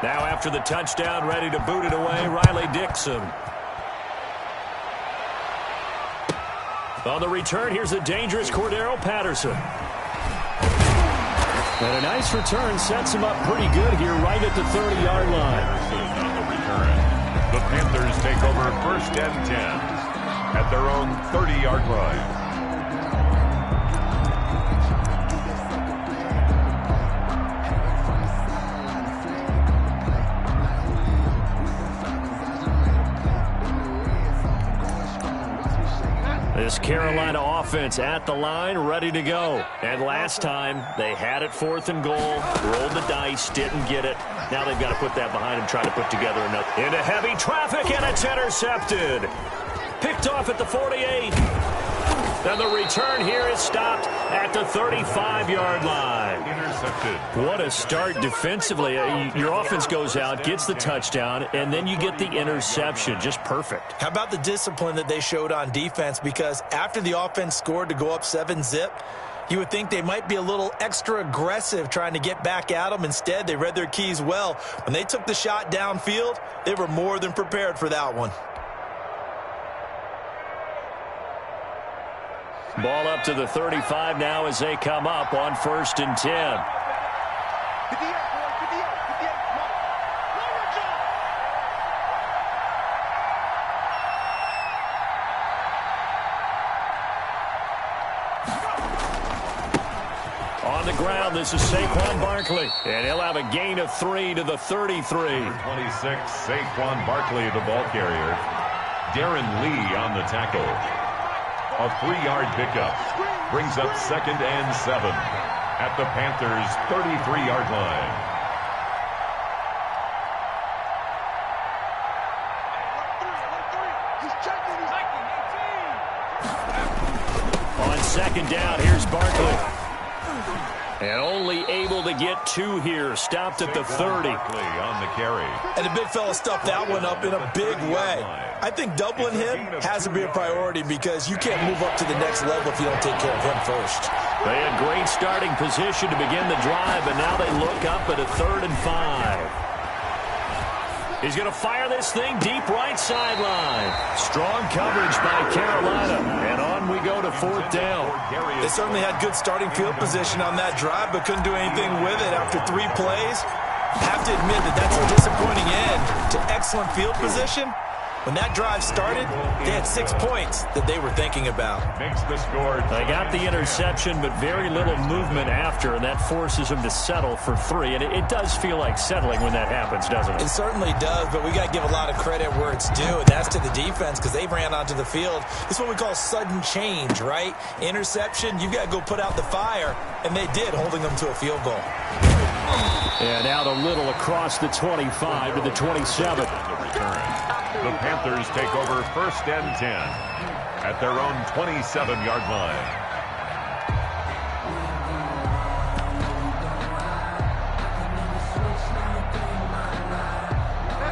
Now after the touchdown, ready to boot it away, Riley Dixon. On the return, here's the dangerous Cordero Patterson. And a nice return sets him up pretty good here right at the 30-yard line. On the return, the Panthers take over 1st and 10 at their own 30-yard line. This Carolina offense at the line, ready to go. And last time, they had it 4th and goal, rolled the dice, didn't get it. Now they've got to put that behind them, try to put together another. Into heavy traffic, and it's intercepted. Picked off at the 48. And the return here is stopped at the 35-yard line. Intercepted. What a start defensively. Your offense goes out, gets the touchdown, and then you get the interception. Just perfect. How about the discipline that they showed on defense? Because after the offense scored to go up 7-zip, you would think they might be a little extra aggressive trying to get back at them. Instead, they read their keys well. When they took the shot downfield, they were more than prepared for that one. Ball up to the 35 now as they come up on 1st and 10. On the ground, this is Saquon Barkley. And he'll have a gain of 3 to the 33. 26, Saquon Barkley, the ball carrier. Darren Lee on the tackle. A 3-yard pickup brings up 2nd and 7 at the Panthers' 33-yard line. On 2nd down, here's Barkley. And only able to get 2 here. Stopped at the 30. Barkley on the carry. And the big fella stuffed that one up in a big way. I think doubling him has to be a priority because you can't move up to the next level if you don't take care of him first. They had great starting position to begin the drive, and now they look up at a 3rd and 5. He's going to fire this thing deep right sideline. Strong coverage by Carolina, and on we go to 4th down. They certainly had good starting field position on that drive, but couldn't do anything with it after 3 plays. I have to admit that that's a disappointing end to excellent field position. When that drive started, they had 6 points that they were thinking about. Makes the score. They got the interception, but very little movement after, and that forces them to settle for 3. And it does feel like settling when that happens, doesn't it? It certainly does, but we got to give a lot of credit where it's due, and that's to the defense because they ran onto the field. This is what we call sudden change, right? Interception, you got to go put out the fire, and they did, holding them to a field goal. And out a little across the 25 to the 27. The Panthers take over 1st and 10 at their own 27-yard line.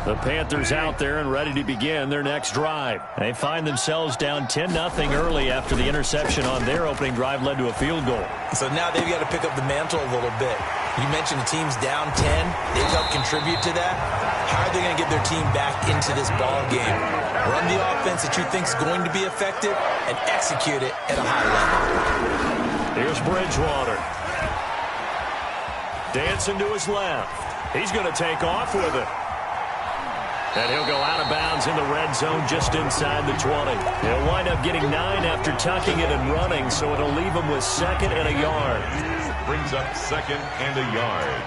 The Panthers out there and ready to begin their next drive. They find themselves down 10-0 early after the interception on their opening drive led to a field goal. So now they've got to pick up the mantle a little bit. You mentioned the team's down 10. They've helped contribute to that. How are they going to get their team back into this ball game? Run the offense that you think is going to be effective and execute it at a high level. Here's Bridgewater. Dancing to his left. He's going to take off with it. And he'll go out of bounds in the red zone just inside the 20. He'll wind up getting 9 after tucking it and running, so it'll leave him with 2nd and a yard. Brings up 2nd and a yard.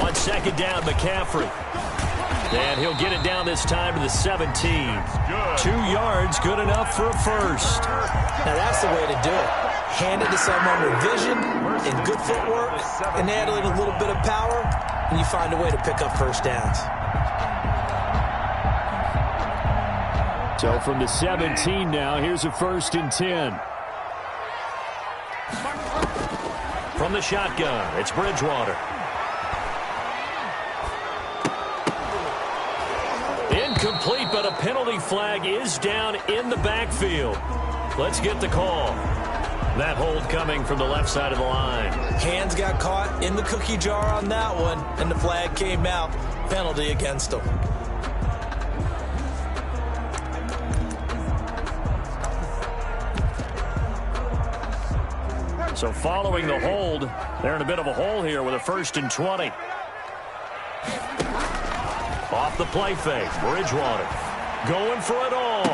On 2nd down, McCaffrey. And he'll get it down this time to the 17. 2 yards, good enough for a first. Now that's the way to do it. Hand it to someone with vision and good footwork, and add a little bit of power, and you find a way to pick up first downs. So from the 17 now, here's a 1st and 10. From the shotgun, it's Bridgewater. Incomplete, but a penalty flag is down in the backfield. Let's get the call. That hold coming from the left side of the line. Hands got caught in the cookie jar on that one, and the flag came out. Penalty against him. So following the hold, they're in a bit of a hole here with a 1st and 20. Off the play fake, Bridgewater going for it all.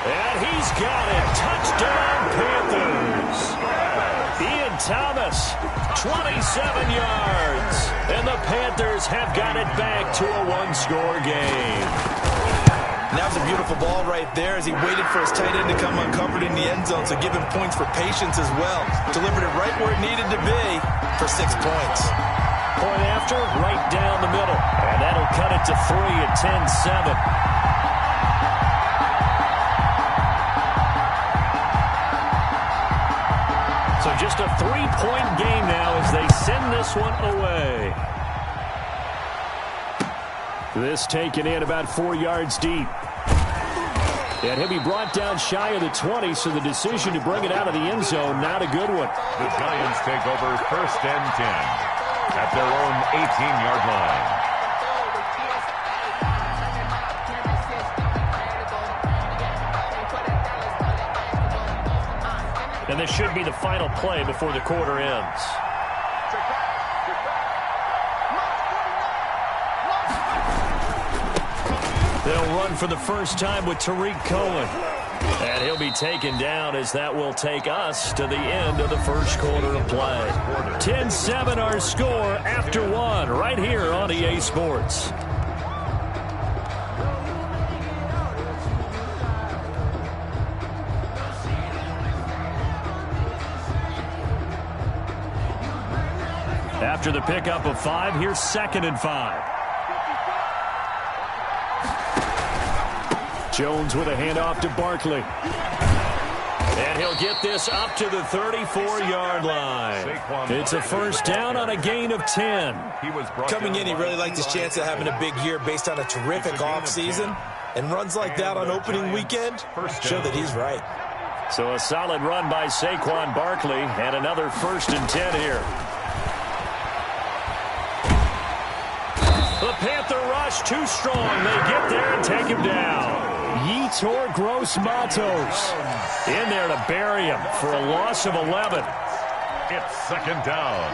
And he's got it. Touchdown, Panthers. Ian Thomas, 27 yards. And the Panthers have got it back to a one-score game. And that was a beautiful ball right there as he waited for his tight end to come uncovered in the end zone, so give him points for patience as well. Delivered it right where it needed to be for 6 points. Point after, right down the middle. And that'll cut it to 3 at 10-7. So just a 3-point game now as they send this one away. This taken in about 4 yards deep. And he'll be brought down shy of the 20, so the decision to bring it out of the end zone, not a good one. The Giants take over 1st and 10 at their own 18-yard line. And this should be the final play before the quarter ends. They'll run for the first time with Tariq Cohen. And he'll be taken down as that will take us to the end of the first quarter of play. 10-7 our score after one right here on EA Sports. After the pickup of 5, here's 2nd and 5. Jones with a handoff to Barkley. And he'll get this up to the 34-yard line. It's a first down on a gain of 10. Coming in, he really liked his chance of having a big year based on a terrific offseason. And runs like that on opening weekend show that he's right. So a solid run by Saquon Barkley and another 1st and 10 here. The Panther rush too strong. They get there and take him down. Yetur Gross-Matos in there to bury him for a loss of 11. It's 2nd down.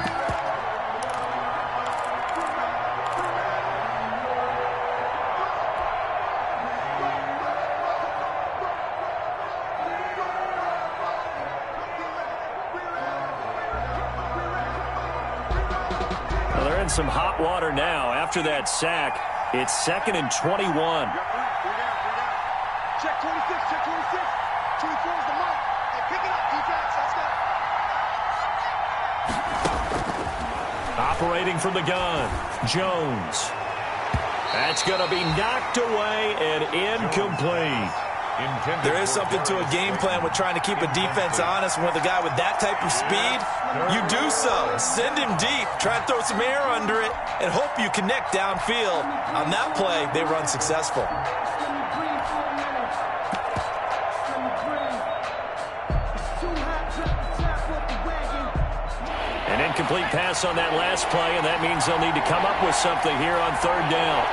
Well, they're in some hot water now. After that sack, it's 2nd and 21. Check 26, check 26. 24 is the mark. Hey, pick it up, defense. Let's go. Operating from the gun, Jones. That's going to be knocked away and incomplete. There is something to a game plan with trying to keep a defense honest. With a guy with that type of speed, you do so. Send him deep, try and throw some air under it, and hope you connect downfield. On that play, they run successful. An incomplete pass on that last play, and that means they'll need to come up with something here on 3rd down.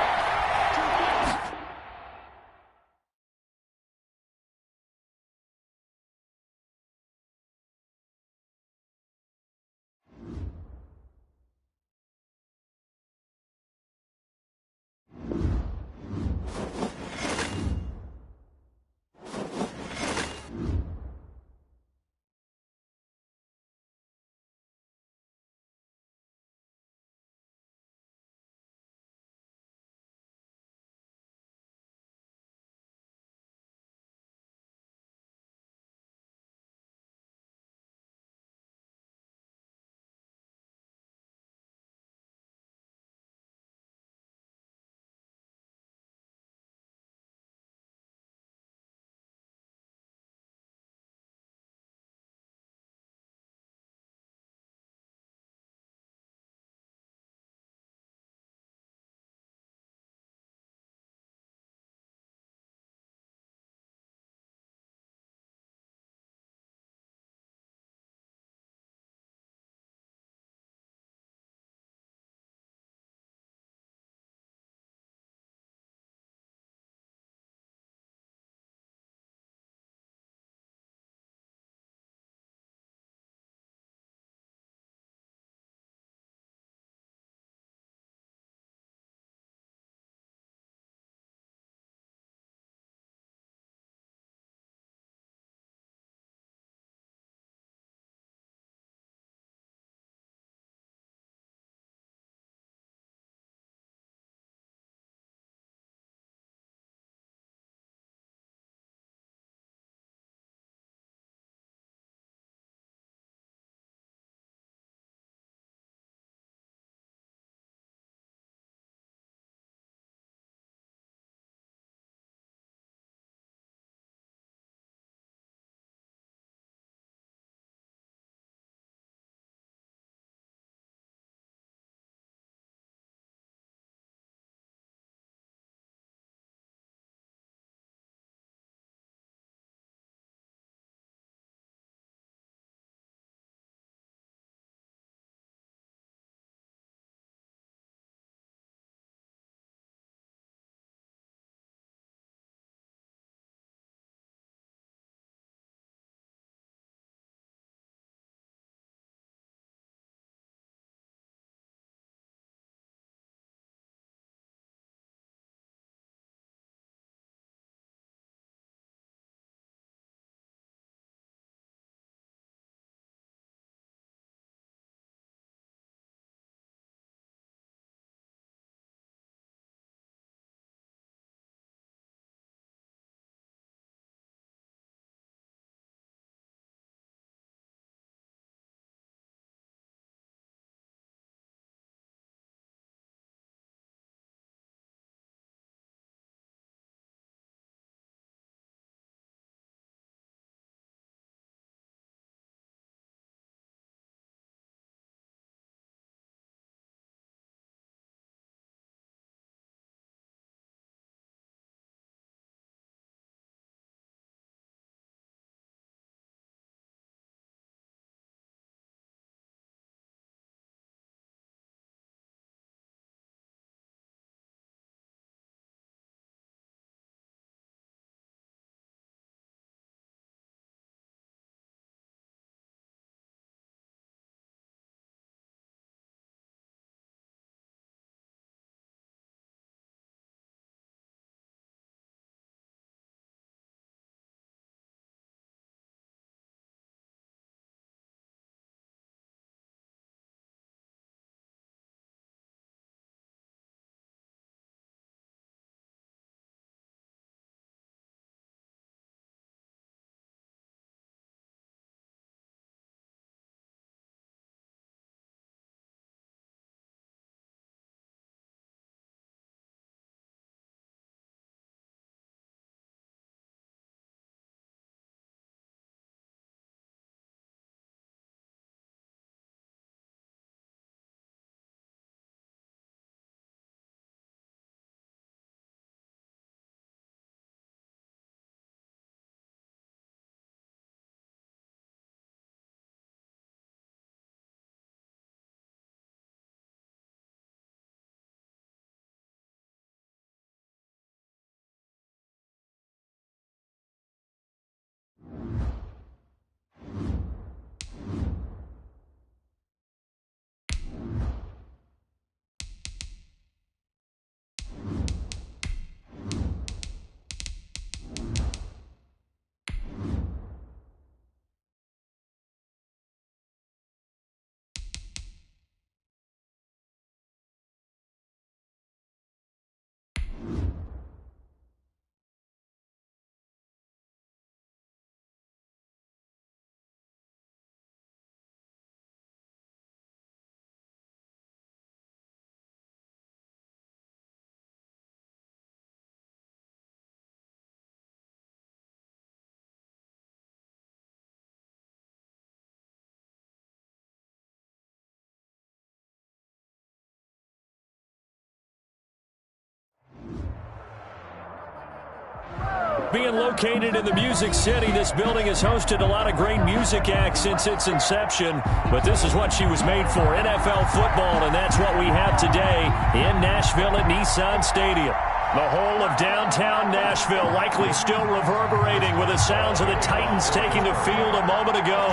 being located in the Music City, this building has hosted a lot of great music acts since its inception, but this is what she was made for, NFL football, and that's what we have today in Nashville at Nissan Stadium. The whole of downtown Nashville likely still reverberating with the sounds of the Titans taking the field a moment ago.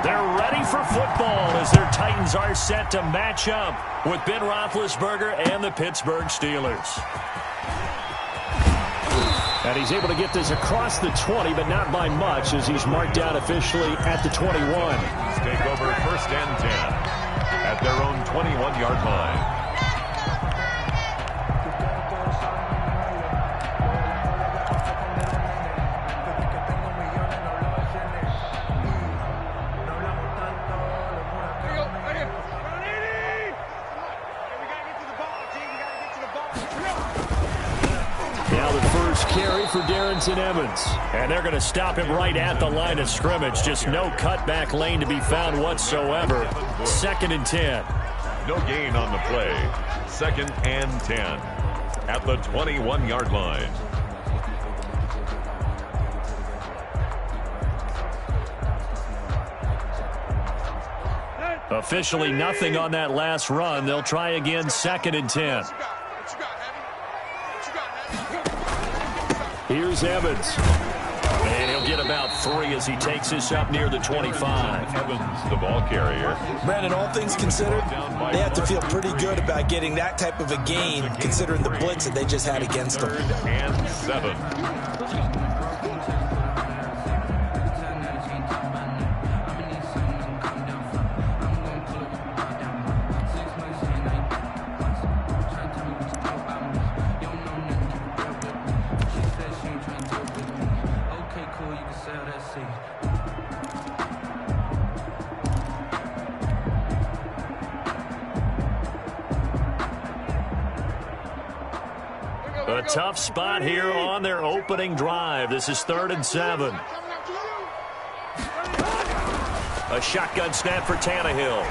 They're ready for football as their Titans are set to match up with Ben Roethlisberger and the Pittsburgh Steelers. And he's able to get this across the 20, but not by much as he's marked out officially at the 21. Take over 1st and 10 at their own 21-yard line. Carry for Darrington Evans. And they're going to stop him right at the line of scrimmage. Just no cutback lane to be found whatsoever. 2nd and 10. No gain on the play. 2nd and 10 at the 21-yard line. Officially nothing on that last run. They'll try again 2nd and 10. Here's Evans. And he'll get about 3 as he takes this up near the 25. Evans, the ball carrier. Brandon, all things considered, they have to feel pretty good about getting that type of a gain, considering the blitz that they just had against them. 3rd and 7. A tough spot here on their opening drive. This is 3rd and 7. A shotgun snap for Tannehill.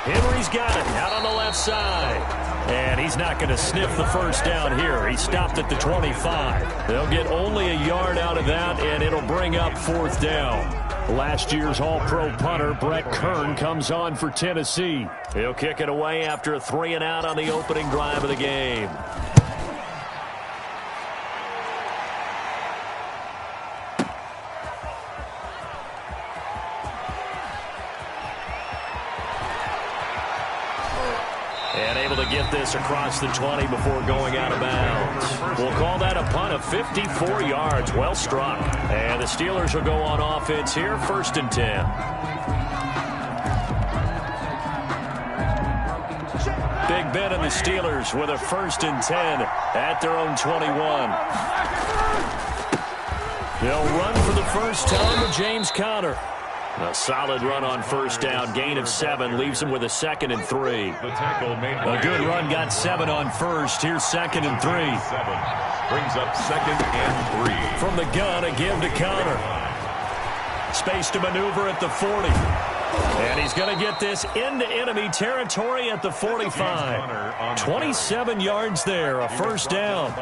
Henry's got it out on the left side. And he's not going to sniff the first down here. He stopped at the 25. They'll get only a yard out of that, and it'll bring up 4th down. Last year's All-Pro punter, Brett Kern, comes on for Tennessee. He'll kick it away after a 3-and-out on the opening drive of the game. And able to get this across the 20 before going out of bounds. We'll call that a punt of 54 yards. Well struck. And the Steelers will go on offense here, 1st and 10. Big Ben and the Steelers with a 1st and 10 at their own 21. They'll run for the first time with James Conner. A solid run on 1st down. Gain of 7 leaves him with a 2nd and 3. A good run got 7 on 1st. Here's 2nd and 3. 7 brings up 2nd and 3. From the gun, a give to Conner. Space to maneuver at the 40. And he's going to get this into enemy territory at the 45. 27 yards there, a 1st down.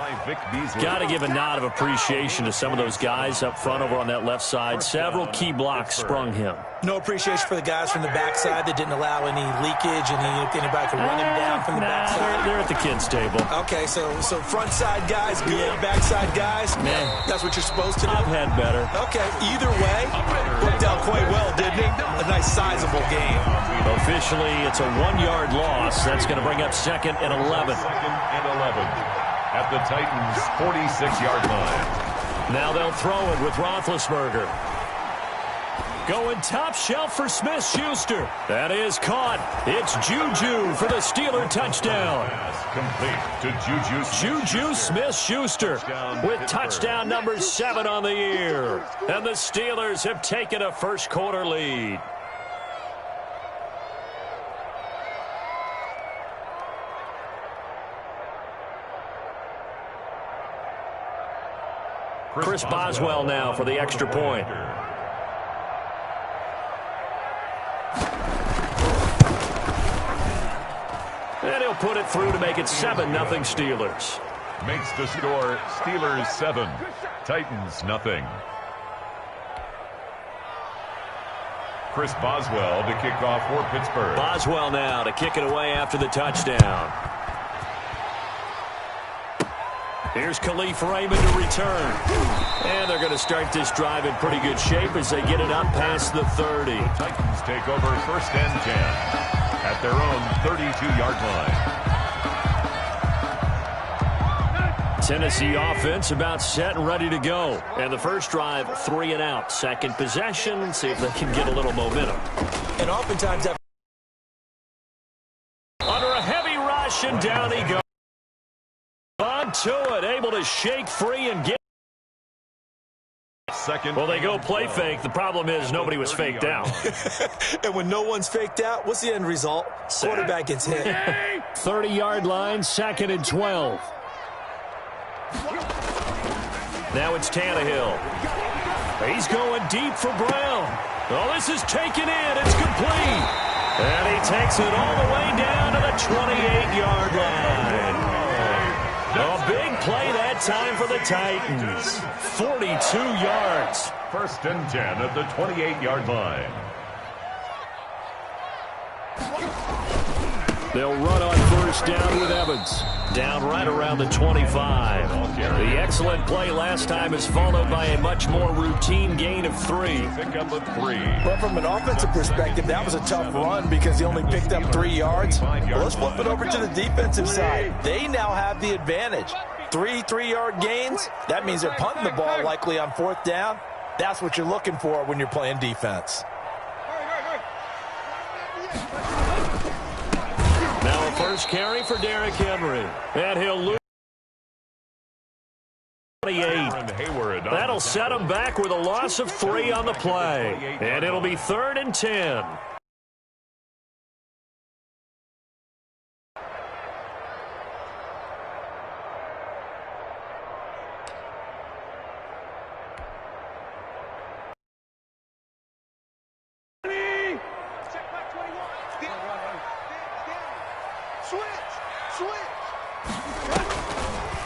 Got to give a nod of appreciation to some of those guys up front over on that left side. Several key blocks sprung him. No appreciation for the guys from the backside that didn't allow any leakage, and anybody could run him down from the backside. They're at the kids' table. Okay, so front side guys good, backside guys, man, that's what you're supposed to do. I've had better. Okay, either way, worked out quite well, didn't it? A nice sizable game. Officially, it's a 1-yard loss. That's going to bring up 2nd and 11. 2nd and 11 at the Titans' 46-yard line. Now they'll throw it with Roethlisberger. Going top shelf for Smith-Schuster. That is caught. It's Juju for the Steeler touchdown. Complete to Juju Smith-Schuster with touchdown number 7 on the year. And the Steelers have taken a first-quarter lead. Chris Boswell now for the extra point. And he'll put it through to make it 7-0 Steelers. makes the score Steelers 7, Titans nothing. Chris Boswell to kick off for Pittsburgh. Boswell now to kick it away after the touchdown. Here's Khalif Raymond to return. And they're going to start this drive in pretty good shape as they get it up past the 30. The Titans take over 1st and 10 at their own 32-yard line. Tennessee offense about set and ready to go. And the first drive, 3 and out. Second possession, see if they can get a little momentum. And oftentimes that under a heavy rush, and down he goes. On to it, able to shake free and get. Second. Well, they go play fake. The problem is nobody was faked out. And when no one's faked out, what's the end result? Quarterback gets hit. 30-yard line, 2nd and 12. Now it's Tannehill. He's going deep for Brown. Oh, this is taken in. It's complete. And he takes it all the way down to the 28-yard line. A big play that time for the Titans. 42 yards. 1st and 10 at the 28-yard line. They'll run on 1st down with Evans. Down right around the 25. The excellent play last time is followed by a much more routine gain of 3. Pick up a 3. But from an offensive perspective, that was a tough run because he only picked up 3 yards. Well, let's flip it over to the defensive side. They now have the advantage. 3 3-yard gains. That means they're punting the ball likely on 4th down. That's what you're looking for when you're playing defense. Now a first carry for Derrick Henry. And he'll lose 28. That'll set him back with a loss of 3 on the play. And it'll be 3rd and 10.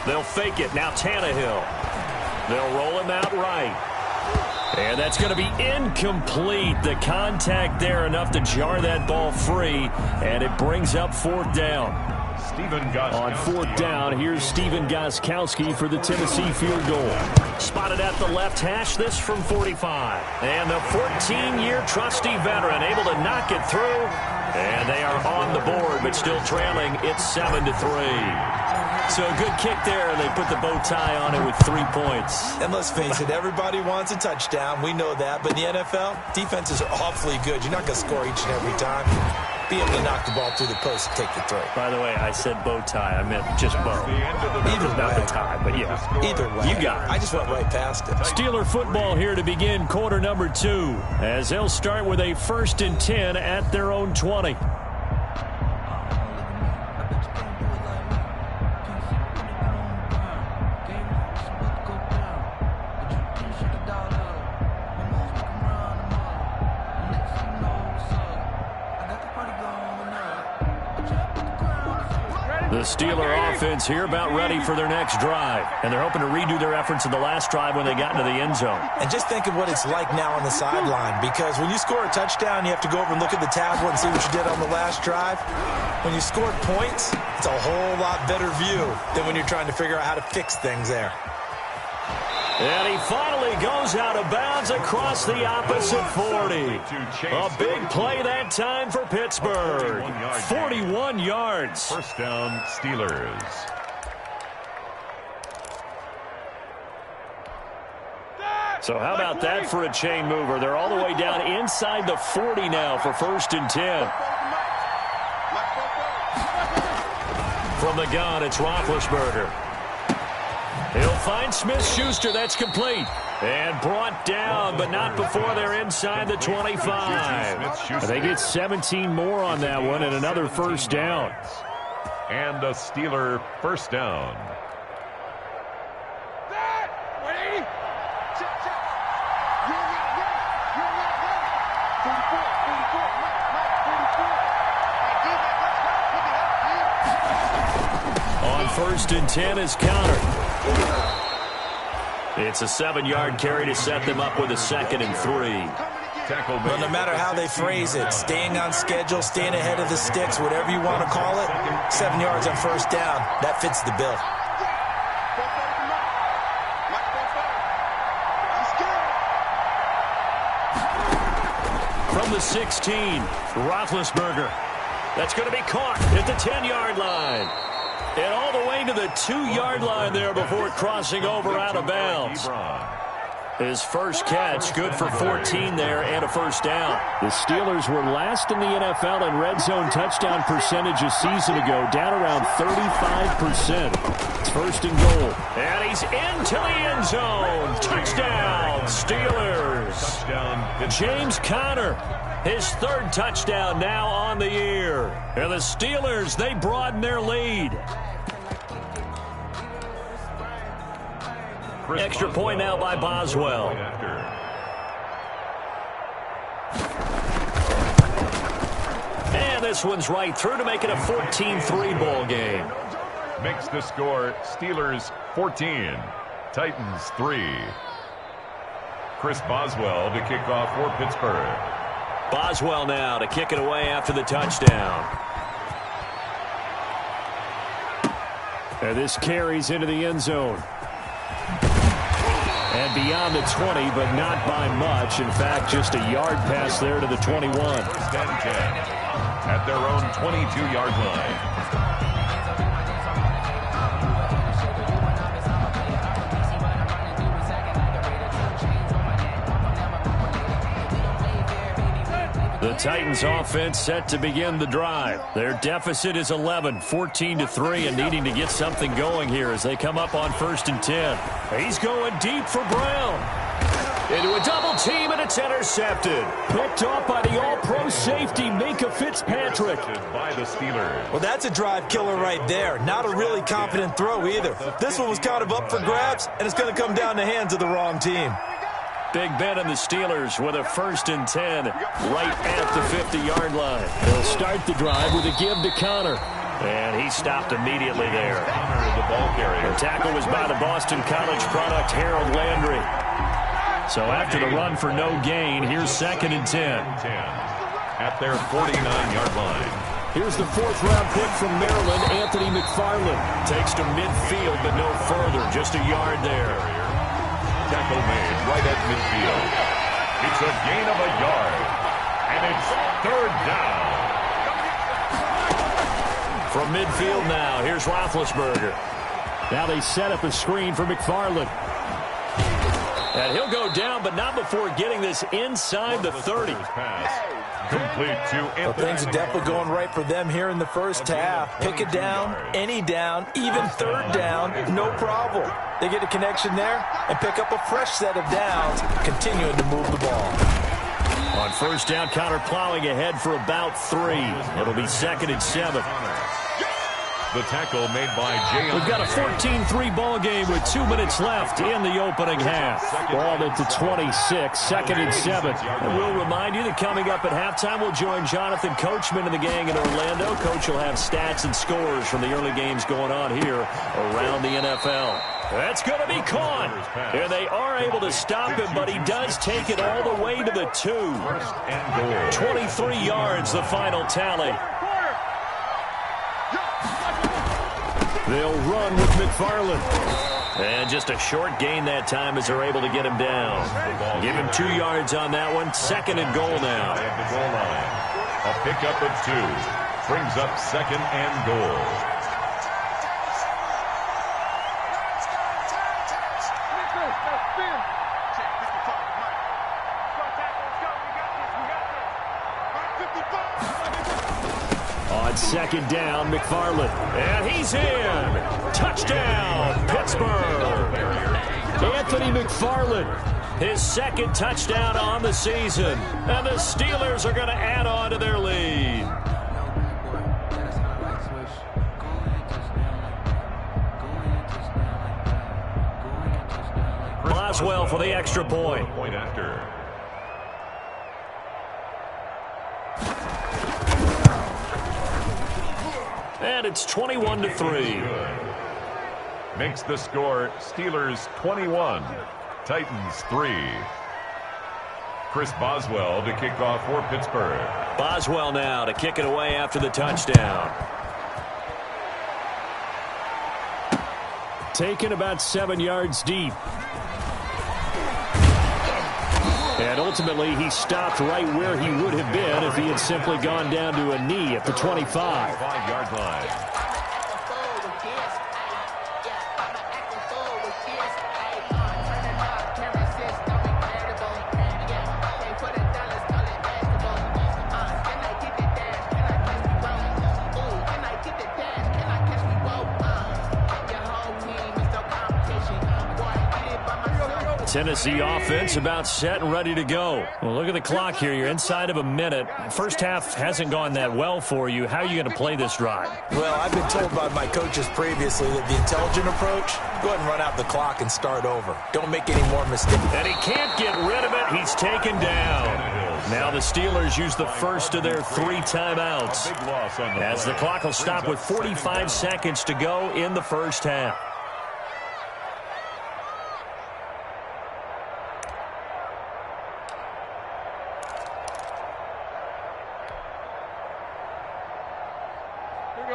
They'll fake it. Now Tannehill. They'll roll him out right. And that's going to be incomplete. The contact there enough to jar that ball free. And it brings up 4th down. On 4th down, here's Stephen Gostkowski for the Tennessee field goal. Spotted at the left hash, this from 45. And the 14-year trusty veteran able to knock it through. And they are on the board, but still trailing. It's 7-3. So a good kick there, and they put the bow tie on it with 3 points. And let's face it, everybody wants a touchdown. We know that. But in the NFL, defenses are awfully good. You're not going to score each and every time. Be able to knock the ball through the post and take the throw. By the way, I said bow tie. I meant just bow. Either way. Not the tie, but yeah. Either way. You got it. I just went right past it. Steeler football here to begin quarter number 2, as they'll start with a 1st and 10 at their own 20. The Steeler offense here about ready for their next drive. And they're hoping to redo their efforts in the last drive when they got into the end zone. And just think of what it's like now on the sideline, because when you score a touchdown, you have to go over and look at the tablet and see what you did on the last drive. When you scored points, it's a whole lot better view than when you're trying to figure out how to fix things there. And he finally goes out of bounds across the opposite 40. A big play that time for Pittsburgh. 41 yards. 1st down, Steelers. So how about that for a chain mover? They're all the way down inside the 40 now for 1st and 10. From the gun, it's Roethlisberger. He'll find Smith-Schuster. That's complete. And brought down, but not before they're inside the 25. They get 17 more on that one and another 1st down. And a Steeler 1st down. On first and 10 is Connor. It's a 7-yard carry to set them up with a 2nd and 3. Well, no matter how they phrase it, staying on schedule, staying ahead of the sticks, whatever you want to call it, 7 yards on first down, that fits the bill. From the 16, Roethlisberger. That's going to be caught at the 10-yard line. And all the way to the 2-yard line there before crossing over out of bounds. His first catch, good for 14 there and a first down. The Steelers were last in the NFL in red zone touchdown percentage a season ago, down around 35%. It's first and goal. And he's into the end zone. Touchdown, Steelers. Touchdown. James Conner, his 3rd touchdown now on the year. And the Steelers, they broaden their lead. Extra point now by Boswell. And this one's right through to make it a 14-3 ball game. Makes the score Steelers 14, Titans 3. Chris Boswell to kick off for Pittsburgh. Boswell now to kick it away after the touchdown. And this carries into the end zone. And beyond the 20, but not by much. In fact, just a yard pass there to the 21. At their own 22-yard line. The Titans offense set to begin the drive. Their deficit is 11, 14-3, and needing to get something going here as they come up on 1st and 10. He's going deep for Brown. Into a double team, and it's intercepted. Picked off by the all-pro safety, Minka Fitzpatrick. By the Steelers. Well, that's a drive killer right there. Not a really confident throw either. This one was kind of up for grabs, and it's going to come down the hands of the wrong team. Big Ben and the Steelers with a 1st and 10 right at the 50-yard line. They'll start the drive with a give to Connor. And he stopped immediately there. The ball carrier. The tackle was by the Boston College product, Harold Landry. So after the run for no gain, here's 2nd and 10. At their 49-yard line. Here's the 4th-round pick from Maryland, Anthony McFarland. Takes to midfield, but no further. Just a yard there. Tackle made right at midfield. It's a gain of a yard. And it's 3rd down. From midfield now, here's Roethlisberger. Now they set up a screen for McFarland. And he'll go down, but not before getting this inside the 30. Complete to Well, things are definitely going right for them here in the first half. Pick it down, any down, even 3rd down, no problem. They get a connection there and pick up a fresh set of downs, continuing to move the ball. On 1st down, Connor plowing ahead for about 3. It'll be 2nd and 7. The tackle made by Jay. We've got a 14-3 ball game with 2 minutes left in the opening half. Ball at the 26, 2nd and 7. And we'll remind you that coming up at halftime, we'll join Jonathan Coachman and the gang in Orlando. Coach will have stats and scores from the early games going on here around the NFL. That's going to be caught. And they are able to stop him, but he does take it all the way to the 2. 23 yards, the final tally. They'll run with McFarland. And just a short gain that time as they're able to get him down. Give him 2 yards on that one. 2nd and goal now. At the goal line. A pickup of 2. Brings up 2nd and goal. On 2nd down, McFarland. And he's in. Touchdown, Pittsburgh. Anthony McFarland, his 2nd touchdown on the season. And the Steelers are going to add on to their lead. Boswell for the extra point. Point after. And it's 21-3. Makes the score Steelers 21, Titans 3. Chris Boswell to kick off for Pittsburgh. Boswell now to kick it away after the touchdown. Taken about 7 yards deep. And ultimately, he stopped right where he would have been if he had simply gone down to a knee at the 25. 5-yard line. Tennessee offense about set and ready to go. Well, look at the clock here. You're inside of a minute. First half hasn't gone that well for you. How are you going to play this drive? Well, I've been told by my coaches previously that the intelligent approach, go ahead and run out the clock and start over. Don't make any more mistakes. And he can't get rid of it. He's taken down. Now the Steelers use the first of their 3 timeouts, as the clock will stop with 45 seconds to go in the first half.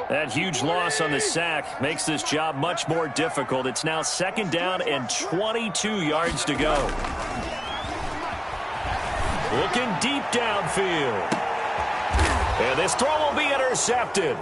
That huge loss on the sack makes this job much more difficult. It's now 2nd down and 22 yards to go. Looking deep downfield. And this throw will be intercepted.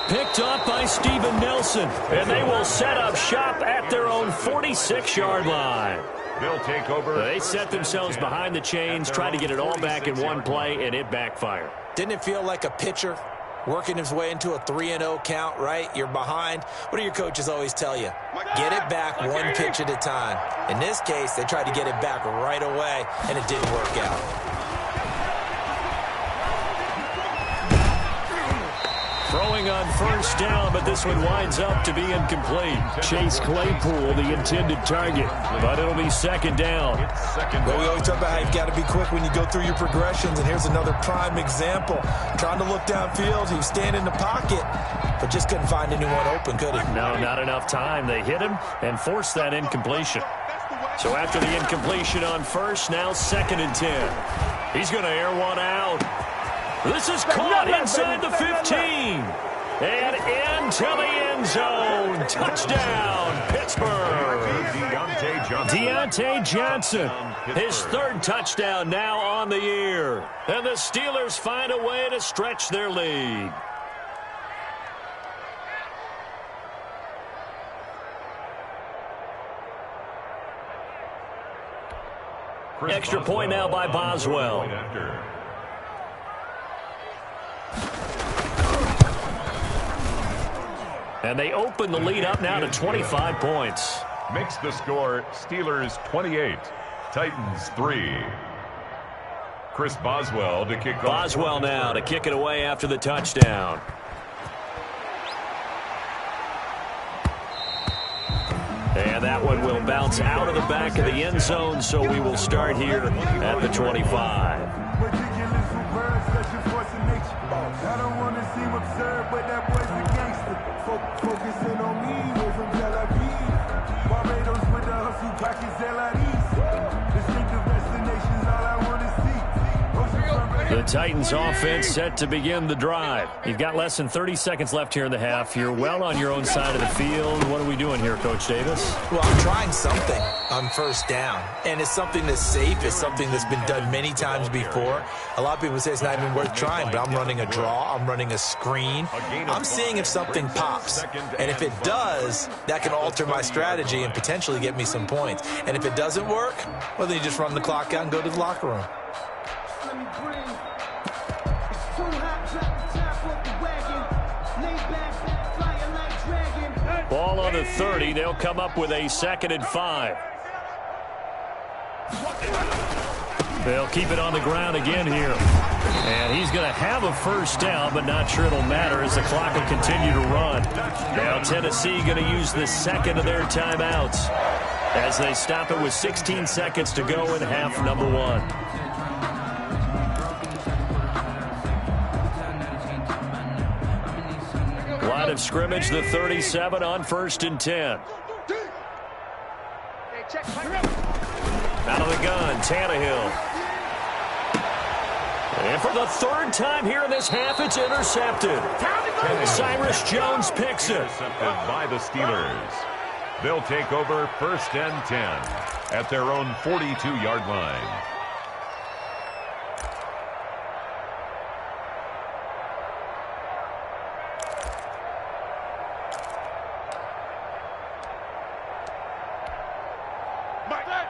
Picked up by Steven Nelson. And they will set up shop at their own 46-yard line. They'll take over. They set themselves behind the chains, tried to get it all back in one play, and it backfired. Didn't it feel like a pitcher working his way into a 3-0 count, right? You're behind. What do your coaches always tell you? Get it back one pitch at a time. In this case, they tried to get it back right away, and it didn't work out. Throwing on first down, but this one winds up to be incomplete. Chase Claypool, the intended target, but it'll be 2nd down. Well, we always talk about how you've got to be quick when you go through your progressions, and here's another prime example. Trying to look downfield, he was standing in the pocket, but just couldn't find anyone open, could he? No, not enough time. They hit him and forced that incompletion. So after the incompletion on first, now 2nd and 10. He's going to air one out. This is caught inside the 15. And into the end zone. Touchdown, Pittsburgh. Deontay Johnson. His 3rd touchdown now on the year. And the Steelers find a way to stretch their lead. Extra point now by Boswell. And they open the lead up now to 25 points. Makes the score Steelers 28, Titans 3. Chris Boswell to kick off. Boswell now to kick it away after the touchdown. And that one will bounce out of the back of the end zone, so we will start here at the 25. I don't want to seem absurd, but that boy's a gangster. Focusing on me, way from Tel Aviv. Barbados with the hustle, pockets LIDs. Distinctive destinations, all I want to see. The Titans offense set to begin the drive. You've got less than 30 seconds left here in the half. You're well on your own side of the field. What are we doing here, Coach Davis? Well, I'm trying something on first down. And it's something that's safe. It's something that's been done many times before. A lot of people say it's not even worth trying, but I'm running a draw. I'm running a screen. I'm seeing if something pops. And if it does, that can alter my strategy and potentially get me some points. And if it doesn't work, well, then you just run the clock out and go to the locker room. Ball on the 30. They'll come up with a 2nd and 5. They'll keep it on the ground again here. And he's going to have a first down, but not sure it'll matter as the clock will continue to run. Now Tennessee going to use the 2nd of their timeouts as they stop it with 16 seconds to go in half number 1. Line of scrimmage, the 37 on 1st and 10. the gun, Tannehill. And for the third time here in this half, it's intercepted. Cyrus Jones picks it. Intercepted by the Steelers. They'll take over 1st and 10 at their own 42-yard line.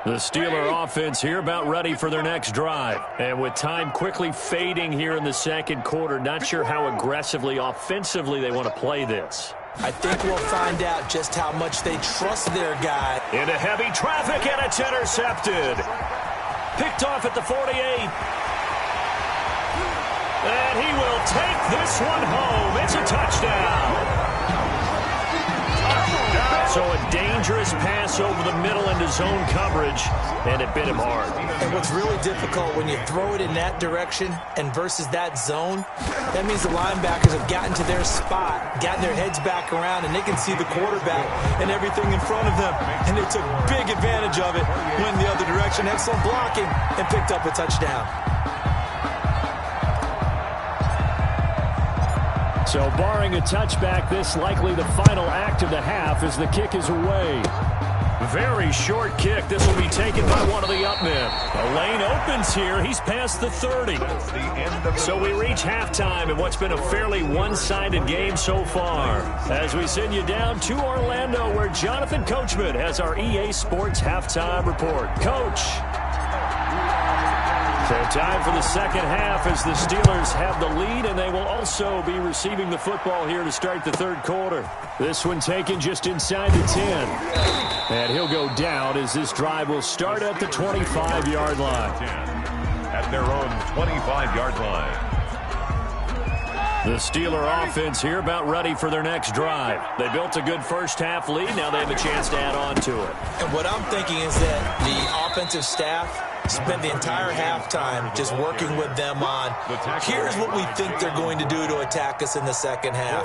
The Steeler offense here about ready for their next drive. And with time quickly fading here in the second quarter, not sure how aggressively, offensively they want to play this. I think we'll find out just how much they trust their guy. Into heavy traffic, and it's intercepted. Picked off at the 48. And he will take this one home. It's a touchdown. So a dangerous pass over the middle into zone coverage, and it bit him hard. And what's really difficult when you throw it in that direction and versus that zone, that means the linebackers have gotten to their spot, gotten their heads back around, and they can see the quarterback and everything in front of them. And they took big advantage of it, went the other direction, excellent blocking, and picked up a touchdown. So barring a touchback, this likely the final act of the half as the kick is away. Very short kick. This will be taken by one of the up men. The lane opens here. He's past the 30. So we reach halftime in what's been a fairly one-sided game so far. As we send you down to Orlando, where Jonathan Coachman has our EA Sports halftime report. Coach. So time for the second half as the Steelers have the lead, and they will also be receiving the football here to start the third quarter. This one taken just inside the 10. And he'll go down as this drive will start at the 25-yard line. At their own 25-yard line. The Steeler offense here about ready for their next drive. They built a good first-half lead. Now they have a chance to add on to it. And what I'm thinking is that the offensive staff spend the entire halftime just working with them on, here's what we think they're going to do to attack us in the second half.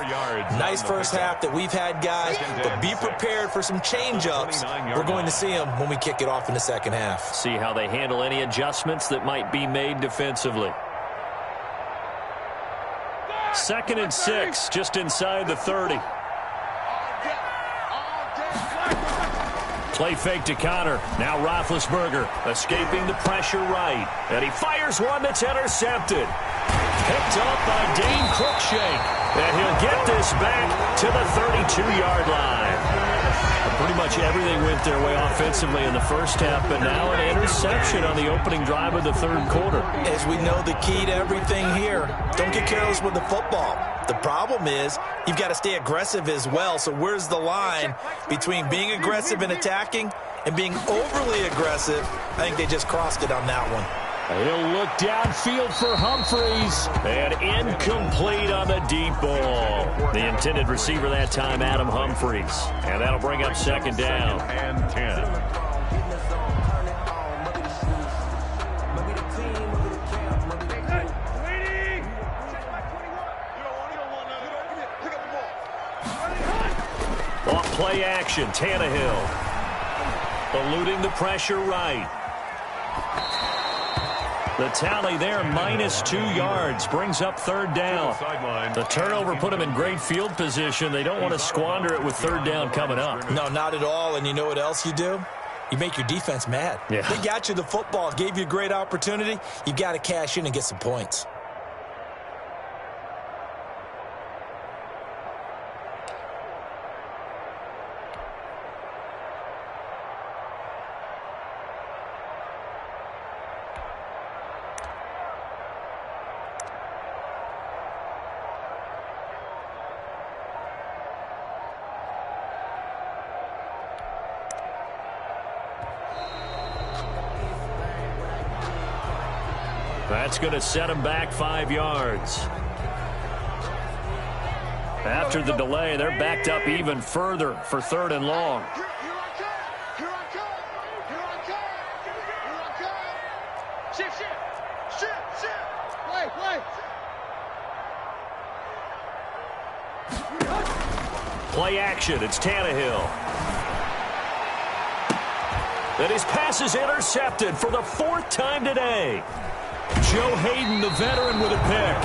Nice first half that we've had, guys, but be prepared for some change-ups. We're going to see them when we kick it off in the second half. See how they handle any adjustments that might be made defensively. 2nd and 6, just inside the 30. Play fake to Connor. Now Roethlisberger escaping the pressure right. And he fires one that's intercepted. Picked up by Dane Cruikshank. And he'll get this back to the 32-yard line. Pretty much everything went their way offensively in the first half, but now an interception on the opening drive of the third quarter. As we know, the key to everything here, don't get careless with the football. The problem is you've got to stay aggressive as well. So where's the line between being aggressive and attacking and being overly aggressive? I think they just crossed it on that one. He'll look downfield for Humphreys. And incomplete on the deep ball. The intended receiver that time, Adam Humphreys. And that'll bring up second down. And 10. Off play action, Tannehill. Eluding the pressure right. The tally there, -2 yards, brings up third down. The turnover put them in great field position. They don't want to squander it with third down coming up. No, not at all. And you know what else you do? You make your defense mad. Yeah. They got you the football, gave you a great opportunity. You got to cash in and get some points. That's going to set them back 5 yards. After the delay, they're backed up even further for 3rd and long. Here I come. Shift. Play. Play action. It's Tannehill. And his pass is intercepted for the 4th time today. Joe Hayden, the veteran, with a pick.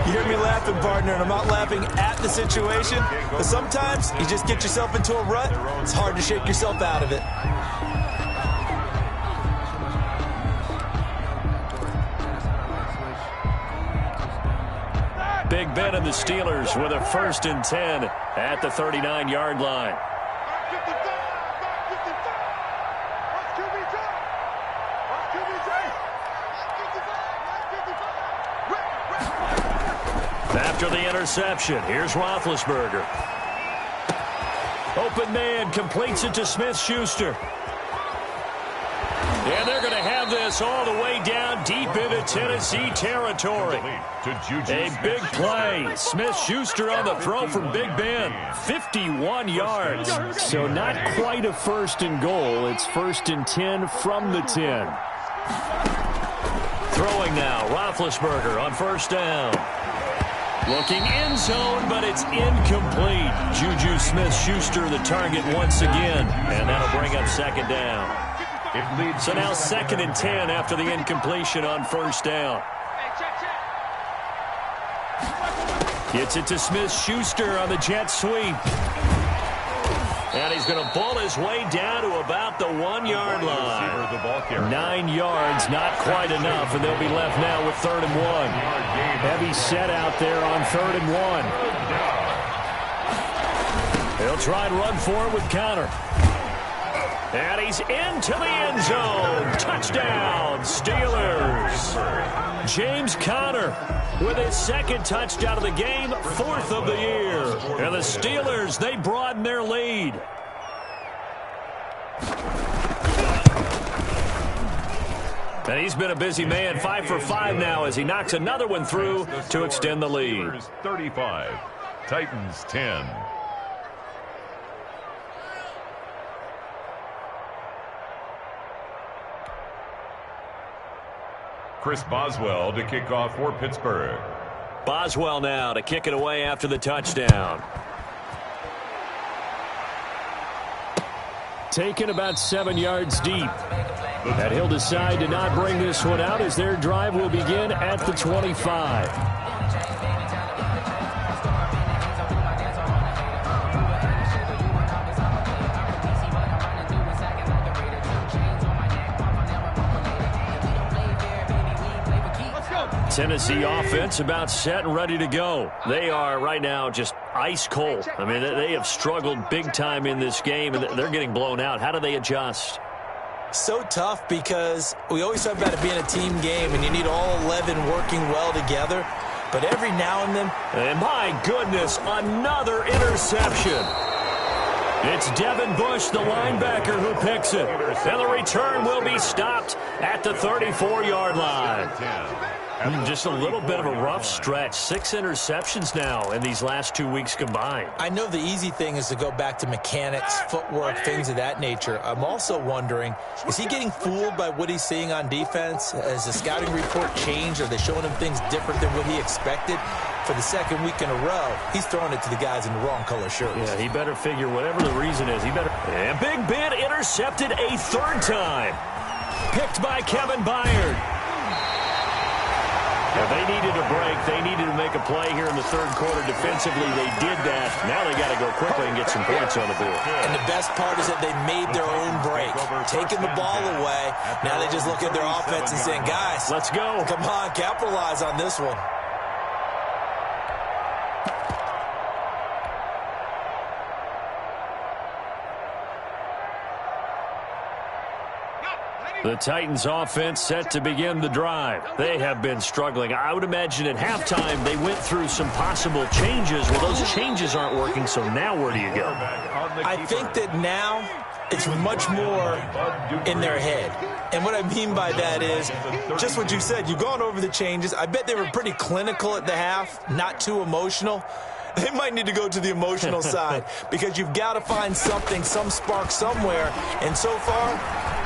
You hear me laughing, partner, and I'm not laughing at the situation, but sometimes you just get yourself into a rut. It's hard to shake yourself out of it. Big Ben and the Steelers with a 1st and 10 at the 39-yard line. After the interception, here's Roethlisberger. Open man, completes it to Smith-Schuster. And they're going to have this all the way down deep into Tennessee territory. A big play. Smith-Schuster on the throw from Big Ben. 51 yards. So not quite a 1st and goal. It's 1st and 10 from the 10. Throwing now, Roethlisberger on 1st down. Looking end zone, but it's incomplete. Juju Smith-Schuster the target once again, and that'll bring up 2nd down. So now 2nd and 10 after the incompletion on 1st down. Gets it to Smith-Schuster on the jet sweep. And he's going to pull his way down to about the 1-yard line. 9 yards, not quite enough, and they'll be left now with 3rd and 1. Heavy set out there on 3rd and 1. He'll try and run for it with Conner. And he's into the end zone. Touchdown, Steelers. James Conner with his 2nd touchdown of the game, 4th of the year. And the Steelers, they broaden their lead. And he's been a busy man, 5 for 5 now as he knocks another one through to extend the lead. 35, Titans 10. Chris Boswell to kick off for Pittsburgh. Boswell now to kick it away after the touchdown. Taken about 7 yards deep. And he'll decide to not bring this one out as their drive will begin at the 25. Tennessee offense about set and ready to go. They are right now just ice cold. I mean, they have struggled big time in this game, and they're getting blown out. How do they adjust? So tough because we always talk about it being a team game, and you need all 11 working well together. But every now and then... And my goodness, another interception. It's Devin Bush, the linebacker, who picks it. And the return will be stopped at the 34-yard line. Just a little bit of a rough stretch. 6 interceptions now in these last 2 weeks combined. I know the easy thing is to go back to mechanics, footwork, things of that nature. I'm also wondering, is he getting fooled by what he's seeing on defense? Has the scouting report changed? Are they showing him things different than what he expected? For the 2nd week in a row, he's throwing it to the guys in the wrong color shirts. Yeah, he better figure whatever the reason is. He better. And Big Ben intercepted a 3rd time. Picked by Kevin Byard. Well, they needed a break. They needed to make a play here in the 3rd quarter. Defensively, they did that. Now they got to go quickly and get some points on the board. And the best part is that they made their own break. Taking the ball away, now they just look at their offense and saying, guys, let's go. Come on, capitalize on this one. The Titans offense set to begin the drive. They have been struggling. I would imagine at halftime they went through some possible changes. Well, those changes aren't working, so now where do you go? I think that now it's much more in their head. And what I mean by that is just what you said. You've gone over the changes. I bet they were pretty clinical at the half, not too emotional. They might need to go to the emotional side because you've got to find something, some spark somewhere. And so far,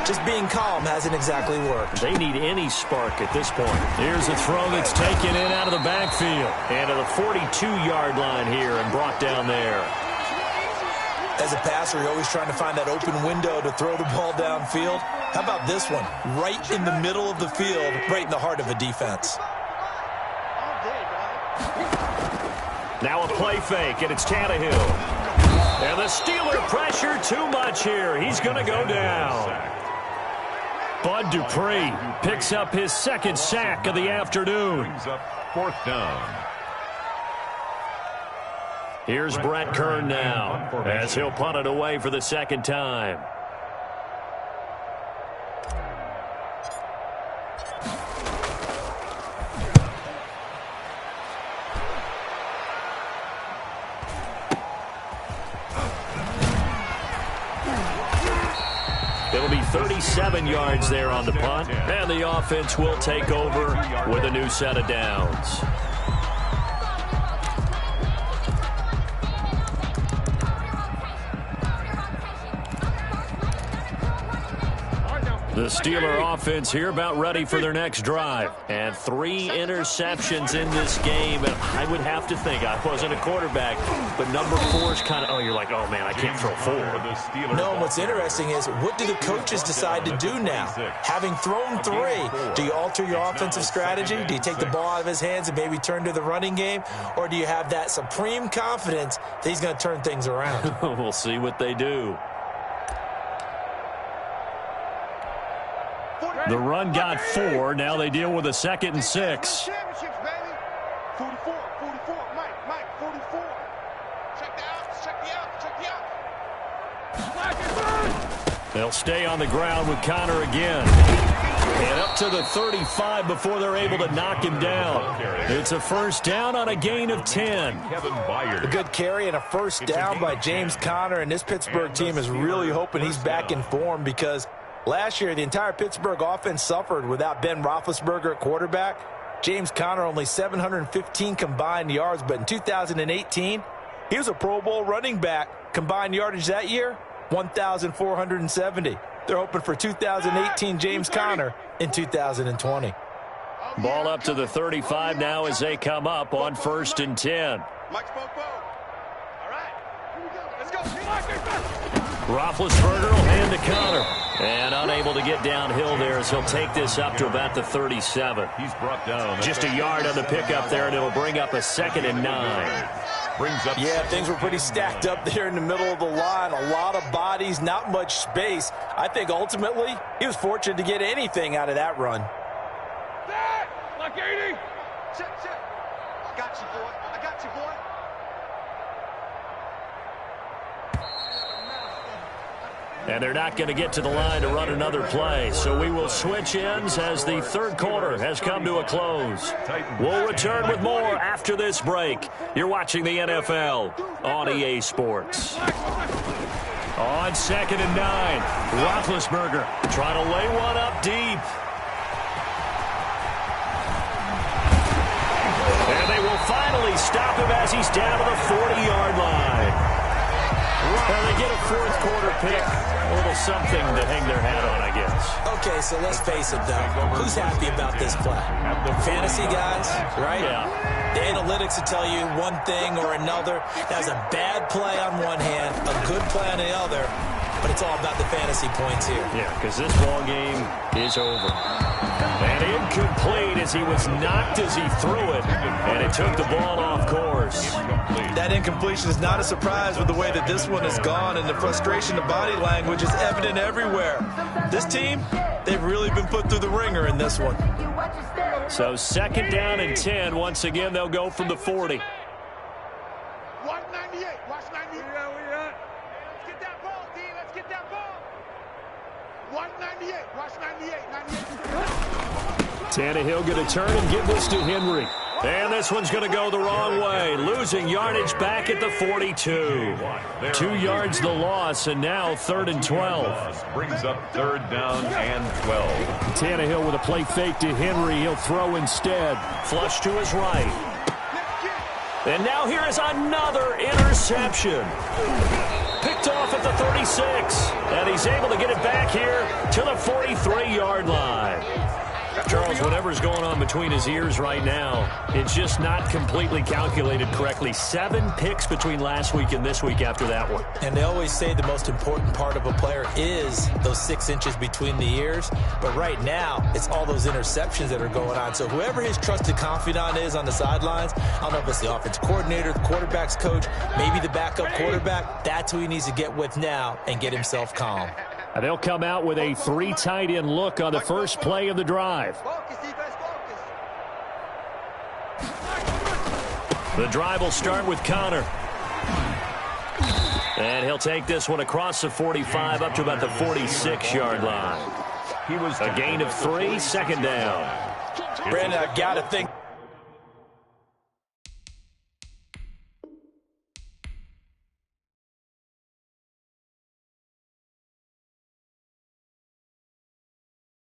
just being calm hasn't exactly worked. They need any spark at this point. Here's a throw that's taken in out of the backfield. And to the 42-yard line here and brought down there. As a passer, you're always trying to find that open window to throw the ball downfield. How about this one? Right in the middle of the field, right in the heart of a defense. Now a play fake, and it's Tannehill. And the Steeler pressure too much here. He's going to go down. Bud Dupree picks up his second sack of the afternoon. Brings up 4th down. Here's Brett Kern now as he'll punt it away for the second time. It'll be 37 yards there on the punt, and the offense will take over with a new set of downs. The Steeler offense here about ready for their next drive. And 3 interceptions in this game. And I would have to think, I wasn't a quarterback, but number 4 is kind of, oh, you're like, oh, man, I can't throw 4. No, what's interesting is, what do the coaches decide to do now? Having thrown 3, do you alter your offensive strategy? Do you take the ball out of his hands and maybe turn to the running game? Or do you have that supreme confidence that he's going to turn things around? We'll see what they do. The run got 4. Now they deal with a 2nd and 6. 44, Mike, 44. Check the out. They'll stay on the ground with Connor again. And up to the 35 before they're able to knock him down. It's a first down on a gain of 10. A good carry and a first down by James Conner, and this Pittsburgh team is really hoping he's back in form, because last year, the entire Pittsburgh offense suffered without Ben Roethlisberger at quarterback. James Conner only 715 combined yards, but in 2018, he was a Pro Bowl running back. Combined yardage that year, 1,470. They're hoping for 2018 James Conner in 2020. Ball up to the 35 now as they come up on 1st and 10. Mike's All right, here we go. Let's go. Roethlisberger will hand to Connor. And unable to get downhill there as he'll take this up to about the 37. He's brought down. Just a yard on the pickup there, and it'll bring up a 2nd and 9. Brings up. Yeah, things were pretty stacked up there in the middle of the line. A lot of bodies, not much space. I think ultimately he was fortunate to get anything out of that run. Like 80. Check. I got you, boy. And they're not going to get to the line to run another play. So we will switch ends as the 3rd quarter has come to a close. We'll return with more after this break. You're watching the NFL on EA Sports. On 2nd and 9, Roethlisberger trying to lay one up deep. And they will finally stop him as he's down to the 40-yard line. Well, they get a 4th quarter pick. A little something to hang their hat on, I guess. Okay, so let's face it, though. Who's happy about this play? Fantasy guys, right? Yeah. The analytics will tell you one thing or another. That's a bad play on one hand, a good play on the other, but it's all about the fantasy points here. Yeah, because this ball game is over. And incomplete as he was knocked as he threw it, and it took the ball off course. That incompletion is not a surprise with the way that this one has gone, and the frustration of body language is evident everywhere. This team, they've really been put through the ringer in this one. So 2nd down and 10. Once again, they'll go from the 40. 198. Watch 98. Let's get that ball, D. Let's get that ball. 198. Watch 98. Tannehill going to turn and give this to Henry. And this one's going to go the wrong way, losing yardage back at the 42. 2 yards the loss, and now 3rd and 12. Brings up 3rd down and 12. Tannehill with a play fake to Henry. He'll throw instead. Flush to his right. And now here is another interception. Picked off at the 36. And he's able to get it back here to the 43-yard line. Charles, whatever's going on between his ears right now, it's just not completely calculated correctly. 7 picks between last week and this week after that one. And they always say the most important part of a player is those 6 inches between the ears. But right now, it's all those interceptions that are going on. So whoever his trusted confidant is on the sidelines, I don't know if it's the offensive coordinator, the quarterback's coach, maybe the backup quarterback, that's who he needs to get with now and get himself calm. And they'll come out with a 3 tight end look on the first play of the drive. The drive will start with Connor. And he'll take this one across the 45 up to about the 46-yard line. He was a gain of 3, second down. Brandon, I got to think